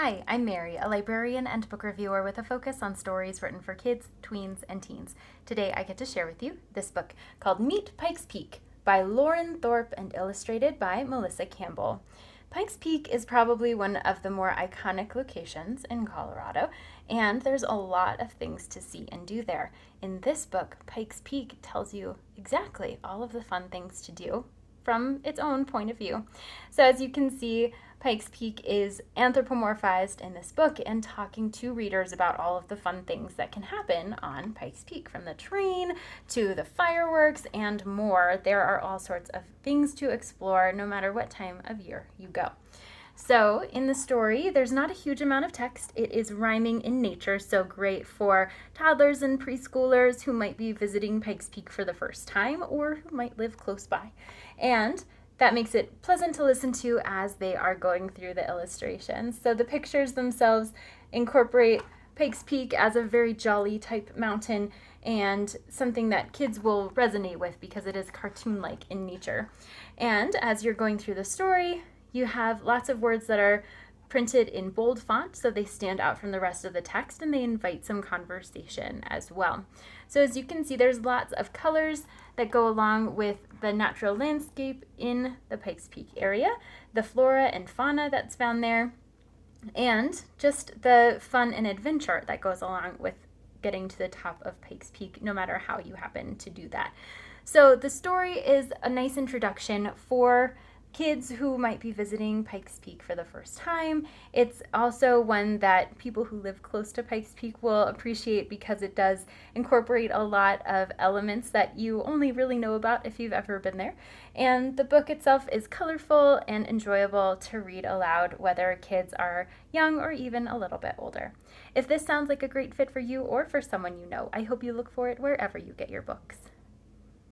Hi, I'm Mary, a librarian and book reviewer with a focus on stories written for kids, tweens, and teens. Today I get to share with you this book called Meet Pike's Peak by Lauren Thorpe and illustrated by Melissa Campbell. Pikes Peak is probably one of the more iconic locations in Colorado, and there's a lot of things to see and do there. In this book, Pikes Peak tells you exactly all of the fun things to do from its own point of view. So as you can see, Pikes Peak is anthropomorphized in this book and talking to readers about all of the fun things that can happen on Pikes Peak, from the train to the fireworks and more. There are all sorts of things to explore no matter what time of year you go. So in the story, there's not a huge amount of text. It is rhyming in nature, so great for toddlers and preschoolers who might be visiting Pikes Peak for the first time or who might live close by. And that makes it pleasant to listen to as they are going through the illustrations. So the pictures themselves incorporate Pikes Peak as a very jolly type mountain and something that kids will resonate with because it is cartoon-like in nature. And as you're going through the story, you have lots of words that are printed in bold font, so they stand out from the rest of the text and they invite some conversation as well. So as you can see, there's lots of colors that go along with the natural landscape in the Pikes Peak area, the flora and fauna that's found there, and just the fun and adventure that goes along with getting to the top of Pikes Peak, no matter how you happen to do that. So the story is a nice introduction for kids who might be visiting Pikes Peak for the first time. It's also one that people who live close to Pikes Peak will appreciate because it does incorporate a lot of elements that you only really know about if you've ever been there. And the book itself is colorful and enjoyable to read aloud, whether kids are young or even a little bit older. If this sounds like a great fit for you or for someone you know, I hope you look for it wherever you get your books.